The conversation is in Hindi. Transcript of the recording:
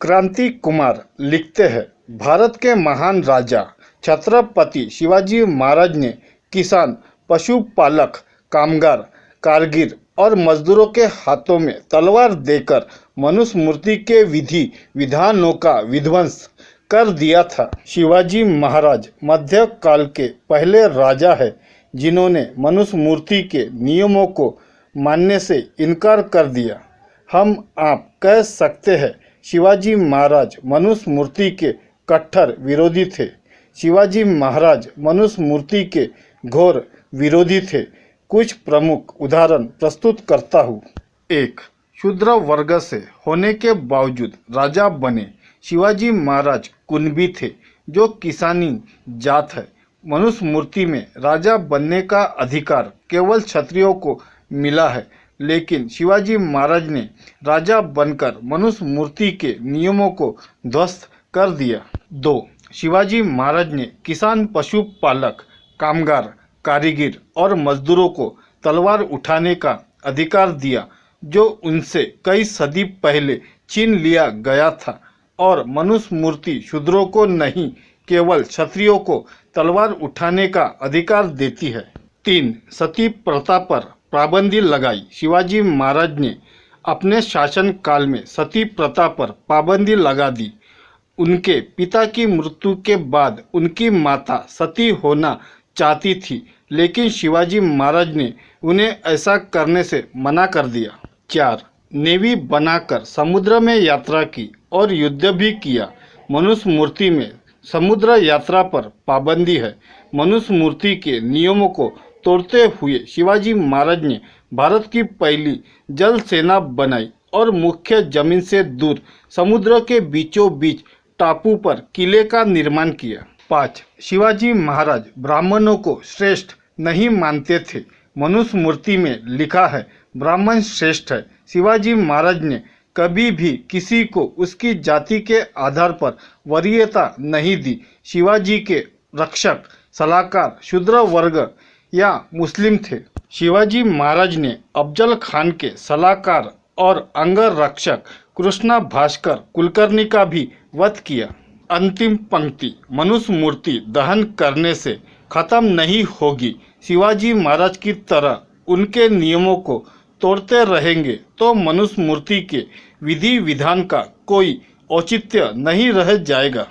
क्रांति कुमार लिखते हैं, भारत के महान राजा छत्रपति शिवाजी महाराज ने किसान, पशुपालक, कामगार, कारीगर और मजदूरों के हाथों में तलवार देकर मनुस्मृति के विधि विधानों का विध्वंस कर दिया था। शिवाजी महाराज मध्यकाल के पहले राजा हैं जिन्होंने मनुस्मृति के नियमों को मानने से इनकार कर दिया। हम आप कह सकते हैं शिवाजी महाराज मनुस्मृति के कट्टर विरोधी थे। शिवाजी महाराज मनुस्मृति के घोर विरोधी थे। कुछ प्रमुख उदाहरण प्रस्तुत करता हूँ। 1. शूद्र वर्ग से होने के बावजूद राजा बने। शिवाजी महाराज कुणबी थे जो किसानी जात है। मनुस्मृति में राजा बनने का अधिकार केवल क्षत्रियों को मिला है, लेकिन शिवाजी महाराज ने राजा बनकर मनुस्मृति के नियमों को ध्वस्त कर दिया। 2. शिवाजी महाराज ने किसान, पशुपालक, कामगार, कारीगर और मजदूरों को तलवार उठाने का अधिकार दिया, जो उनसे कई सदी पहले छीन लिया गया था, और मनुस्मृति शूद्रों को नहीं, केवल क्षत्रियों को तलवार उठाने का अधिकार देती है। 3. सती प्रथा पर पाबंदी लगाई। शिवाजी महाराज ने अपने शासन काल में सती प्रथा पर पाबंदी लगा दी। उनके पिता की मृत्यु के बाद उनकी माता सती होना चाहती थी, लेकिन शिवाजी महाराज ने उन्हें ऐसा करने से मना कर दिया। 4. नेवी बनाकर समुद्र में यात्रा की और युद्ध भी किया। मनुस्मृति में समुद्र यात्रा पर पाबंदी है। मनुस्मृति के नियमों को तोड़ते हुए शिवाजी महाराज ने भारत की पहली जल सेना बनाई और मुख्य जमीन से दूर समुद्र के बीचों बीच टापू पर किले का निर्माण किया। 5. शिवाजी महाराज ब्राह्मणों को श्रेष्ठ नहीं मानते थे। मनुस्मृति में लिखा है, ब्राह्मण श्रेष्ठ है। शिवाजी महाराज ने कभी भी किसी को उसकी जाति के आधार पर वरीयता नहीं दी। शिवाजी के रक्षक, सलाहकार शूद्र वर्ग या मुस्लिम थे। शिवाजी महाराज ने अफजल खान के सलाहकार और अंगरक्षक कृष्णा भास्कर कुलकर्णी का भी वध किया। अंतिम पंक्ति, मनुस्मृति दहन करने से खत्म नहीं होगी। शिवाजी महाराज की तरह उनके नियमों को तोड़ते रहेंगे तो मनुस्मृति के विधि विधान का कोई औचित्य नहीं रह जाएगा।